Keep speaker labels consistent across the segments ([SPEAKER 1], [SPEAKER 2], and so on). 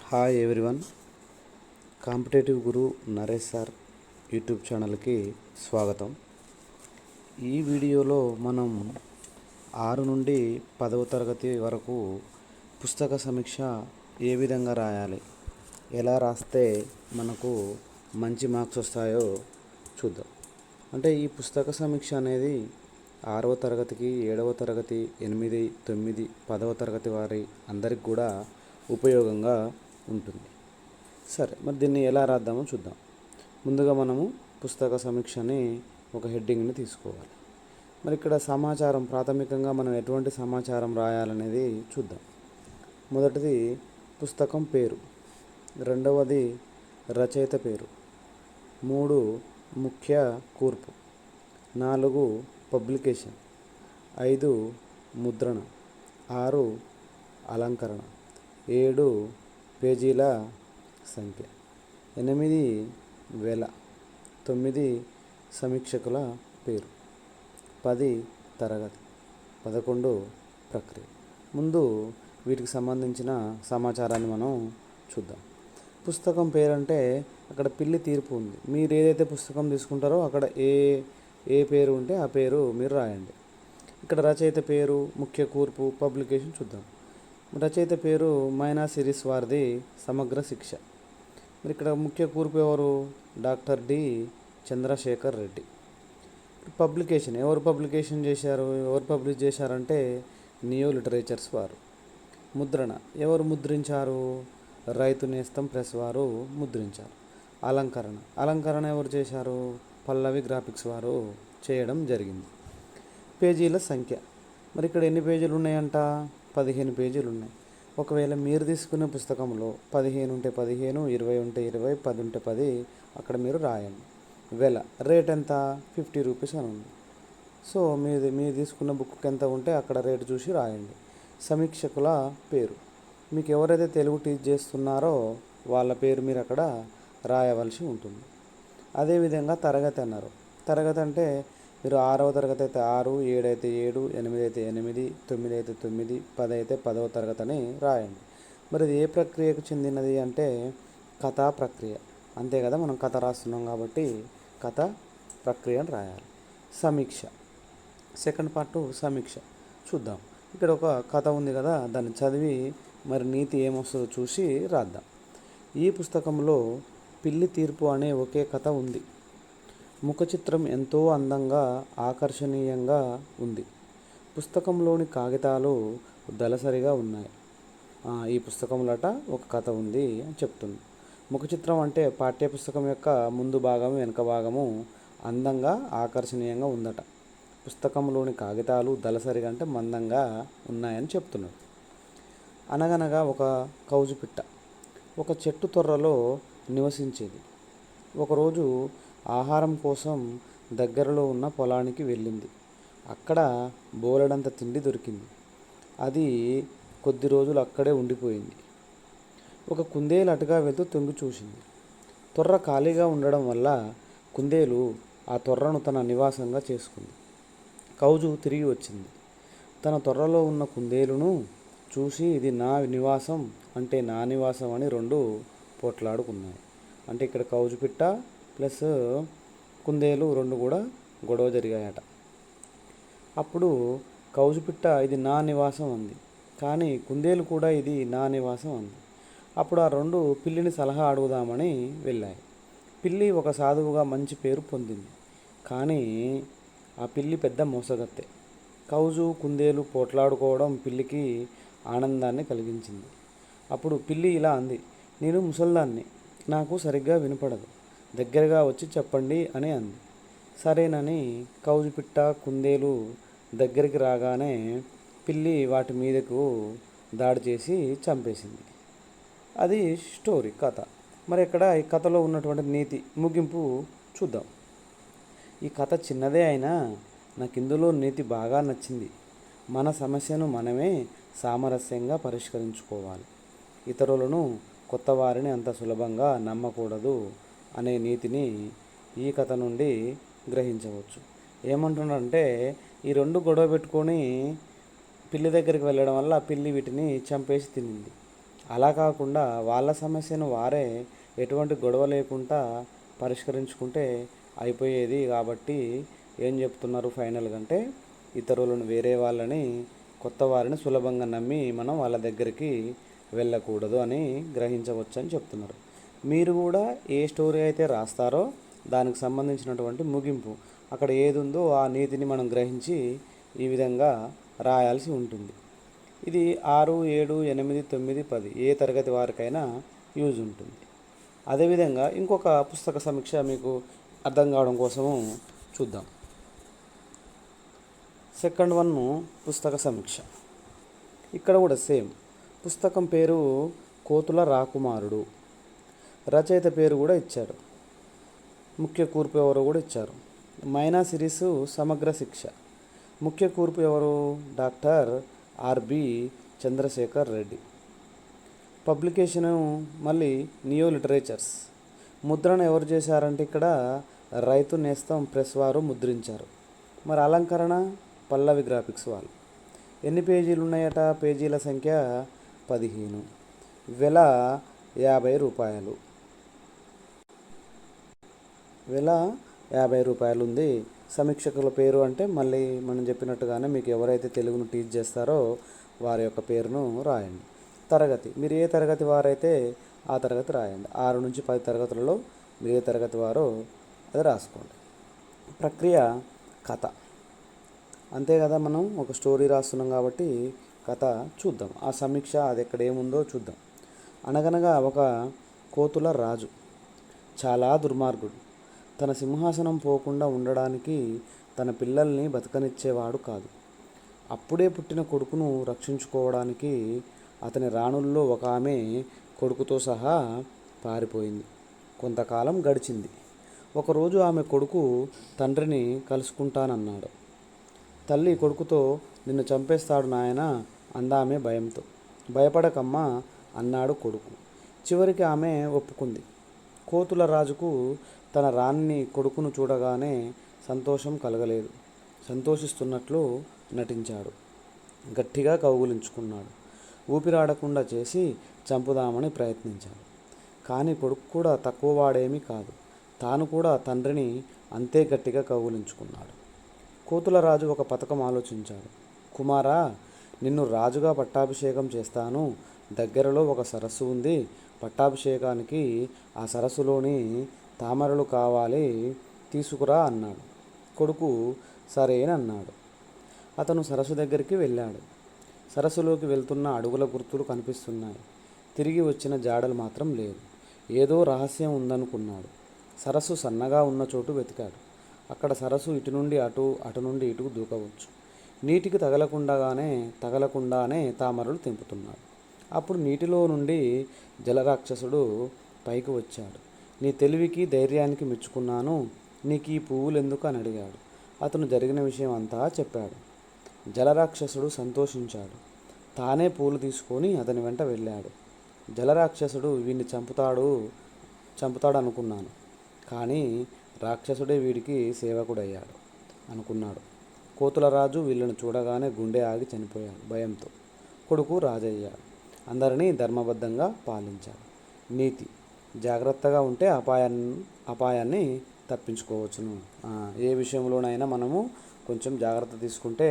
[SPEAKER 1] Hi everyone. Competitive గురు Naresh sir YouTube ఛానల్కి స్వాగతం. ఈ వీడియోలో మనం 6 నుండి 10వ తరగతి వరకు పుస్తక సమీక్ష ఏ విధంగా రాయాలి, ఎలా రాస్తే మనకు మంచి మార్క్స్ వస్తాయో చూద్దాం. అంటే ఈ పుస్తక సమీక్ష అనేది 6వ తరగతికి, 7వ తరగతి, 8, 9, 10వ తరగతి వారి అందరికి కూడా ఉపయోగంగా ఉంటుంది. సరే, మరి దీన్ని ఎలా రాద్దామో చూద్దాం. ముందుగా మనము పుస్తక సమీక్షని ఒక హెడ్డింగ్ని తీసుకోవాలి. మరి ఇక్కడ సమాచారం, ప్రాథమికంగా మనం ఎటువంటి సమాచారం రాయాలనేది చూద్దాం. మొదటిది పుస్తకం పేరు, రెండవది రచయిత పేరు, 3 ముఖ్య కూర్పు, 4 పబ్లికేషన్, 5 ముద్రణ, 6 అలంకరణ, 7 పేజీల సంఖ్య, 8 వేల, 9 సమీక్షకుల పేరు, 10 తరగతి, 11 ప్రక్రియ. ముందు వీటికి సంబంధించిన సమాచారాన్ని మనం చూద్దాం. పుస్తకం పేరు అంటే అక్కడ పిల్లి తీర్పు ఉంది. మీరు ఏదైతే పుస్తకం తీసుకుంటారో అక్కడ ఏ పేరు ఉంటే ఆ పేరు మీరు రాయండి. ఇక్కడ రచయిత పేరు, ముఖ్య కూర్పు, పబ్లికేషన్ చూద్దాం. రచయిత పేరు మైనా సిరీస్ వారిది సమగ్ర శిక్ష. మరి ఇక్కడ ముఖ్య కూర్పు ఎవరు? Doctor D Chandrasekhar Reddy. Publication ఎవరు పబ్లికేషన్ చేశారు, ఎవరు పబ్లిష్ చేశారంటే నియో లిటరేచర్స్ వారు. ముద్రణ ఎవరు ముద్రించారు? రైతు నేస్తం ప్రెస్ వారు ముద్రించారు. అలంకరణ ఎవరు చేశారు? పల్లవి గ్రాఫిక్స్ వారు చేయడం జరిగింది. పేజీల సంఖ్య, మరి ఇక్కడ ఎన్ని పేజీలు ఉన్నాయంట? 15 పేజీలు ఉన్నాయి. ఒకవేళ మీరు తీసుకునే పుస్తకంలో 15 ఉంటే 15, 20 ఉంటే 20, 10 ఉంటే 10 అక్కడ మీరు రాయండి. వేల రేట్ ఎంత? 50 రూపీస్ అని ఉంది. సో మీరు తీసుకున్న బుక్కి ఎంత ఉంటే అక్కడ రేటు చూసి రాయండి. సమీక్షకుల పేరు, మీకు ఎవరైతే తెలుగు టీచ్ చేస్తున్నారో వాళ్ళ పేరు మీరు అక్కడ రాయవలసి ఉంటుంది. అదేవిధంగా తరగతి అన్నారు. తరగతి అంటే మీరు 6వ తరగతి అయితే 6, 7 అయితే 7, 8 అయితే 8, 9 అయితే 9, 10 అయితే 10వ తరగతి అని రాయండి. మరి ఇది ఏ ప్రక్రియకు చెందినది అంటే కథా ప్రక్రియ. అంతే కదా, మనం కథ రాస్తున్నాం కాబట్టి కథ ప్రక్రియ అని రాయాలి. సమీక్ష, సెకండ్ పార్ట్ సమీక్ష చూద్దాం. ఇక్కడ ఒక కథ ఉంది కదా, దాన్ని చదివి మరి నీతి ఏమొస్తుందో చూసి రాద్దాం. ఈ పుస్తకంలో పిల్లి తీర్పు అనే ఒకే కథ ఉంది. ముఖ చిత్రం ఎంతో అందంగా, ఆకర్షణీయంగా ఉంది. పుస్తకంలోని కాగితాలు దళసరిగా ఉన్నాయి. ఈ పుస్తకంలోట ఒక కథ ఉంది అని చెప్తుంది. ముఖ చిత్రం అంటే పాఠ్యపుస్తకం యొక్క ముందు భాగము, వెనుక భాగము అందంగా, ఆకర్షణీయంగా ఉందట. పుస్తకంలోని కాగితాలు దళసరిగా అంటే మందంగా ఉన్నాయని చెప్తున్నాడు. అనగనగా ఒక కౌజుపిట్ట ఒక చెట్టు తొర్రలో నివసించేది. ఒకరోజు ఆహారం కోసం దగ్గరలో ఉన్న పొలానికి వెళ్ళింది. అక్కడ బోలెడంత తిండి దొరికింది. అది కొద్ది రోజులు అక్కడే ఉండిపోయింది. ఒక కుందేలు అటుగా వెళ్తూ తొంగి చూసింది. తొర్ర ఖాళీగా ఉండడం వల్ల కుందేలు ఆ తొర్రను తన నివాసంగా చేసుకుంది. కౌజు తిరిగి వచ్చింది. తన తొర్రలో ఉన్న కుందేలును చూసి ఇది నా నివాసం అంటే నా నివాసం అని రెండు పోట్లాడుకున్నాయి. అంటే ఇక్కడ కౌజు పిట్ట ప్లస్ కుందేలు రెండు కూడా గొడవ జరిగాయట. అప్పుడు కౌజు పిట్ట ఇది నా నివాసం అంది, కానీ కుందేలు కూడా ఇది నా నివాసం అంది. అప్పుడు ఆ రెండు పిల్లిని సలహా అడుగుదామని వెళ్ళాయి. పిల్లి ఒక సాధువుగా మంచి పేరు పొందింది, కానీ ఆ పిల్లి పెద్ద మోసగత్తె. కౌజు కుందేలు పోట్లాడుకోవడం పిల్లికి ఆనందాన్ని కలిగించింది. అప్పుడు పిల్లి ఇలా అంది, నేను ముసల్దాన్ని, నాకు సరిగ్గా వినపడదు, దగ్గరగా వచ్చి చెప్పండి అని అంది. సరేనని కౌజు పిట్ట, కుందేలు దగ్గరికి రాగానే పిల్లి వాటి మీదకు దాడి చేసి చంపేసింది. అది స్టోరీ, కథ. మరి ఇక్కడ ఈ కథలో ఉన్నటువంటి నీతి ముగింపు చూద్దాం. ఈ కథ చిన్నదే అయినా నాకు ఇందులో నీతి బాగా నచ్చింది. మన సమస్యను మనమే సామరస్యంగా పరిష్కరించుకోవాలి, ఇతరులను, కొత్త వారిని అంత సులభంగా నమ్మకూడదు అనే నీతిని ఈ కథ నుండి గ్రహించవచ్చు. ఏమంటున్నాడంటే ఈ రెండు గొడవ పెట్టుకొని పిల్లి దగ్గరికి వెళ్ళడం వల్ల పిల్లి వీటిని చంపేసి తినింది. అలా కాకుండా వాళ్ళ సమస్యను వారే ఎటువంటి గొడవ లేకుండా పరిష్కరించుకుంటే అయిపోయేది. కాబట్టి ఏం చెప్తున్నారు ఫైనల్గా అంటే, ఇతరులను వేరే వాళ్ళని కొత్త వారిని సులభంగా నమ్మి మనం వాళ్ళ దగ్గరికి వెళ్ళకూడదు అని గ్రహించవచ్చు అని చెప్తున్నారు. మీరు కూడా ఏ స్టోరీ అయితే రాస్తారో దానికి సంబంధించినటువంటి ముగింపు అక్కడ ఏది ఉందో ఆ నీతిని మనం గ్రహించి ఈ విధంగా రాయాల్సి ఉంటుంది. ఇది 6, 7, 8, 9, 10 ఏ తరగతి వారికైనా యూజ్ ఉంటుంది. అదేవిధంగా ఇంకొక పుస్తక సమీక్ష మీకు అర్థం కావడం కోసము చూద్దాం. సెకండ్ వన్ పుస్తక సమీక్ష. ఇక్కడ కూడా సేమ్. పుస్తకం పేరు కోతుల రాకుమారుడు. రచయిత పేరు కూడా ఇచ్చాడు. ముఖ్య కూర్పు ఎవరో కూడా ఇచ్చారు. మైనా సిరీస్ సమగ్ర శిక్ష. ముఖ్య కూర్పు ఎవరు? Doctor R B Chandrasekhar Reddy. Publication మళ్ళీ నియో లిటరేచర్స్. ముద్రణ ఎవరు చేశారంటే ఇక్కడ రైతు నేస్తం ప్రెస్ వారు ముద్రించారు. మరి అలంకరణ పల్లవి గ్రాఫిక్స్ వాళ్ళు. ఎన్ని పేజీలు ఉన్నాయట? పేజీల సంఖ్య 15. వెల 50 రూపాయలు. వెల 50 రూపాయలు ఉంది. సమీక్షకుల పేరు అంటే మళ్ళీ మనం చెప్పినట్టుగానే మీకు ఎవరైతే తెలుగును టీచ్ చేస్తారో వారి యొక్క పేరును రాయండి. తరగతి, మీరు ఏ తరగతి వారైతే ఆ తరగతి రాయండి. 6 నుంచి 10 తరగతులలో మీరు ఏ తరగతి వారో అది రాసుకోండి. ప్రక్రియ కథ. అంతే కదా, మనం ఒక స్టోరీ రాస్తున్నాం కాబట్టి కథ చూద్దాం. ఆ సమీక్ష అది ఎక్కడ ఏముందో చూద్దాం. అనగనగా ఒక కోతుల రాజు చాలా దుర్మార్గుడు. తన సింహాసనం పోకుండా ఉండడానికి తన పిల్లల్ని బతకనిచ్చేవాడు కాదు. అప్పుడే పుట్టిన కొడుకును రక్షించుకోవడానికి అతని రాణుల్లో ఒక ఆమె కొడుకుతో సహా పారిపోయింది. కొంతకాలం గడిచింది. ఒకరోజు ఆమె కొడుకు తండ్రిని కలుసుకుంటానన్నాడు. తల్లి కొడుకుతో, నిన్ను చంపేస్తాడు నాయనా అందామె భయంతో. భయపడకమ్మా అన్నాడు కొడుకు. చివరికి ఆమె ఒప్పుకుంది. కోతుల రాజుకు తన రాణి కొడుకును చూడగానే సంతోషం కలగలేదు. సంతోషిస్తున్నట్లు నటించాడు. గట్టిగా కౌగులించుకున్నాడు. ఊపిరాడకుండా చేసి చంపుదామని ప్రయత్నించాడు. కానీ కొడుకు కూడా తక్కువ వాడేమీ కాదు. తాను కూడా తండ్రిని అంతే గట్టిగా కౌగులించుకున్నాడు. కోతుల రాజు ఒక పథకం ఆలోచించాడు. కుమారా, నిన్ను రాజుగా పట్టాభిషేకం చేస్తాను. దగ్గరలో ఒక సరస్సు ఉంది. పట్టాభిషేకానికి ఆ సరస్సులోని తామరలు కావాలి, తీసుకురా అన్నాడు. కొడుకు సరేనన్నాడు. అతను సరస్సు దగ్గరికి వెళ్ళాడు. సరస్సులోకి వెళ్తున్న అడుగుల గుర్తులు కనిపిస్తున్నాయి. తిరిగి వచ్చిన జాడలు మాత్రం లేదు. ఏదో రహస్యం ఉందనుకున్నాడు. సరస్సు సన్నగా ఉన్న చోటు వెతికాడు. అక్కడ సరస్సు ఇటు నుండి అటు, అటు నుండి ఇటుకు దూకవచ్చు. నీటికి తగలకుండానే తామరలు తెంపుతున్నాడు. అప్పుడు నీటిలో నుండి జలరాక్షసుడు పైకి వచ్చాడు. నీ తెలివికి ధైర్యానికి మెచ్చుకున్నాను. నీకు ఈ పువ్వులు ఎందుకు అని అడిగాడు. అతను జరిగిన విషయం అంతా చెప్పాడు. జలరాక్షసుడు సంతోషించాడు. తానే పూలు తీసుకొని అతని వెంట వెళ్ళాడు. జలరాక్షసుడు వీడిని చంపుతాడు అనుకున్నాను, కానీ రాక్షసుడే వీడికి సేవకుడయ్యాడు అనుకున్నాడు. కోతుల రాజు వీళ్ళను చూడగానే గుండె ఆగి చనిపోయాడు భయంతో. కొడుకు రాజయ్యాడు. అందరినీ ధర్మబద్ధంగా పాలించాడు. నీతి, జాగ్రత్తగా ఉంటే అపాయాన్ని తప్పించుకోవచ్చును. ఏ విషయంలోనైనా మనము కొంచెం జాగ్రత్త తీసుకుంటే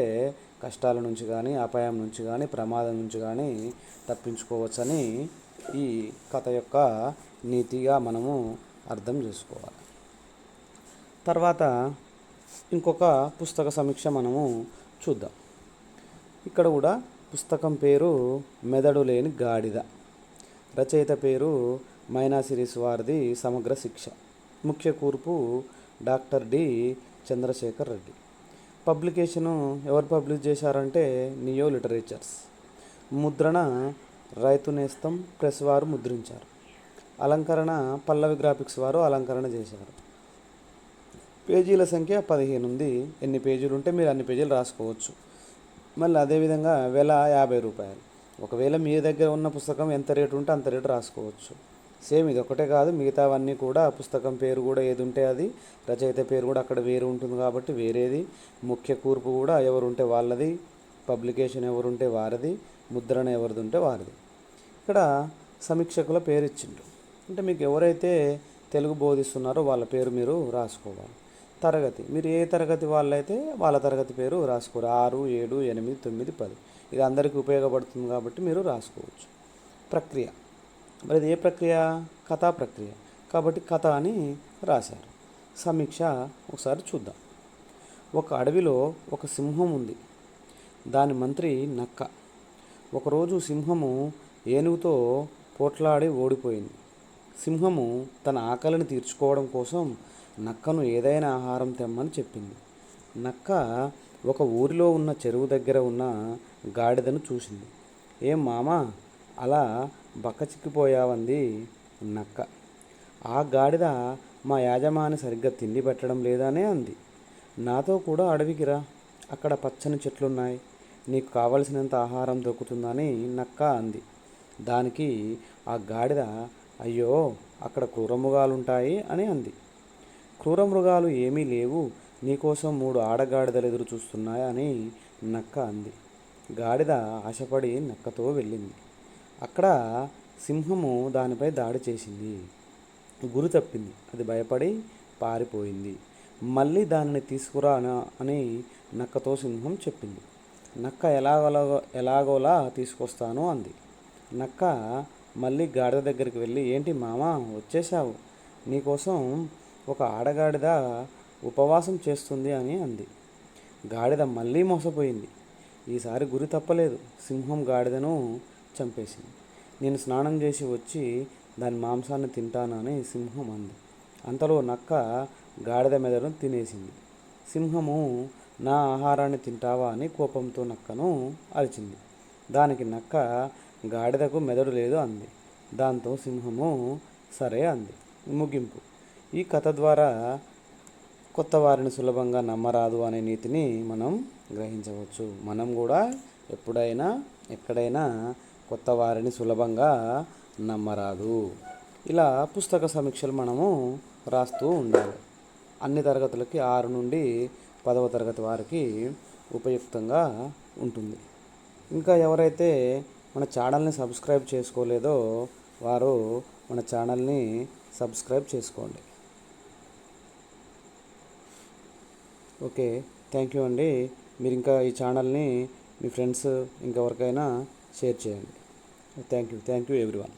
[SPEAKER 1] కష్టాల నుంచి కానీ, అపాయం నుంచి కానీ, ప్రమాదం నుంచి కానీ తప్పించుకోవచ్చని ఈ కథ యొక్క నీతిగా మనము అర్థం చేసుకోవాలి. తర్వాత ఇంకొక పుస్తక సమీక్ష మనము చూద్దాం. ఇక్కడ కూడా పుస్తకం పేరు మెదడు లేని గాడిద. రచయిత పేరు మైనా సిరీస్ వారిది సమగ్ర శిక్ష. ముఖ్య కూర్పు doctor D Chandrasekhar Reddy. Publication ఎవరు పబ్లిష్ చేశారంటే నియో లిటరేచర్స్. ముద్రణ రైతు నేస్తం ప్రెస్ వారు ముద్రించారు. అలంకరణ పల్లవి గ్రాఫిక్స్ వారు అలంకరణ చేశారు. పేజీల సంఖ్య 15 ఉంది. ఎన్ని పేజీలు ఉంటే మీరు అన్ని పేజీలు రాసుకోవచ్చు. మళ్ళీ అదేవిధంగా వెల 50 రూపాయలు. ఒకవేళ మీ దగ్గర ఉన్న పుస్తకం ఎంత రేటు ఉంటే అంత రేటు రాసుకోవచ్చు. సేమ్ ఇది ఒకటే కాదు, మిగతావన్నీ కూడా పుస్తకం పేరు కూడా ఏది ఉంటే అది, రచయిత పేరు కూడా అక్కడ వేరు ఉంటుంది కాబట్టి వేరేది, ముఖ్య కూర్పు కూడా ఎవరుంటే వాళ్ళది, పబ్లికేషన్ ఎవరుంటే వారిది, ముద్రణ ఎవరిది ఉంటే వారిది. ఇక్కడ సమీక్షకుల పేరు ఇచ్చిండు. అంటే మీకు ఎవరైతే తెలుగు బోధిస్తున్నారో వాళ్ళ పేరు మీరు రాసుకోవాలి. తరగతి, మీరు ఏ తరగతి వాళ్ళైతే వాళ్ళ తరగతి పేరు రాసుకోరు. 6, 7, 8, 9, 10 ఇది అందరికీ ఉపయోగపడుతుంది కాబట్టి మీరు రాసుకోవచ్చు. ప్రక్రియ, మరి ఇది ఏ ప్రక్రియ? కథా ప్రక్రియ కాబట్టి కథ అని రాశారు. సమీక్ష ఒకసారి చూద్దాం. ఒక అడవిలో ఒక సింహం ఉంది. దాని మంత్రి నక్క. ఒకరోజు సింహము ఏనుగుతో పోట్లాడి ఓడిపోయింది. సింహము తన ఆకలిని తీర్చుకోవడం కోసం నక్కను ఏదైనా ఆహారం తెమ్మని చెప్పింది. నక్క ఒక ఊరిలో ఉన్న చెరువు దగ్గర ఉన్న గాడిదను చూసింది. ఏం మామా, అలా బక్కచిక్కిపోయావంది నక్క. ఆ గాడిద మా యాజమాని సరిగ్గా తిండి పెట్టడం లేదనే అంది. నాతో కూడా అడవికి రా, అక్కడ పచ్చని చెట్లున్నాయి, నీకు కావలసినంత ఆహారం దొరుకుతుందని నక్క అంది. దానికి ఆ గాడిద అయ్యో, అక్కడ క్రూరమృగాలుంటాయి అని అంది. క్రూరమృగాలు ఏమీ లేవు, నీకోసం 3 ఆడగాడిదలు ఎదురు చూస్తున్నాయి అని నక్క అంది. గాడిద ఆశపడి నక్కతో వెళ్ళింది. అక్కడ సింహము దానిపై దాడి చేసింది. గురి తప్పింది. అది భయపడి పారిపోయింది. మళ్ళీ దానిని తీసుకురా అని నక్కతో సింహం చెప్పింది. నక్క ఎలాగోలా తీసుకొస్తాను అంది. నక్క మళ్ళీ గాడిద దగ్గరికి వెళ్ళి, ఏంటి మామా వచ్చేసావు, నీకోసం ఒక ఆడగాడిద ఉపవాసం చేస్తుంది అని అంది. గాడిద మళ్ళీ మోసపోయింది. ఈసారి గురి తప్పలేదు. సింహం గాడిదను చంపేసింది. నేను స్నానం చేసి వచ్చి దాని మాంసాన్ని తింటానని సింహం అంది. అంతలో నక్క గాడిద మెదడును తినేసింది. సింహము నా ఆహారాన్ని తింటావా అని కోపంతో నక్కను అరిచింది. దానికి నక్క గాడిదకు మెదడు లేదు అంది. దాంతో సింహము సరే అంది. ముగింపు. ఈ కథ ద్వారా కొత్త వారిని సులభంగా నమ్మరాదు అనే నీతిని మనం గ్రహించవచ్చు. మనం కూడా ఎప్పుడైనా ఎక్కడైనా కొత్త వారిని సులభంగా నమ్మరాదు. ఇలా పుస్తక సమీక్షలు మనము రాస్తూ ఉండాలి. అన్ని తరగతులకి 6 నుండి 10వ తరగతి వారికి ఉపయుక్తంగా ఉంటుంది. ఇంకా ఎవరైతే మన ఛానల్ని సబ్స్క్రైబ్ చేసుకోలేదో వారు మన ఛానల్ని సబ్స్క్రైబ్ చేసుకోండి. ఓకే, థ్యాంక్ యూ అండి. మీరు ఇంకా ఈ ఛానల్ని మీ ఫ్రెండ్స్ ఇంకెవరికైనా షేర్ చేయండి. Thank you everyone.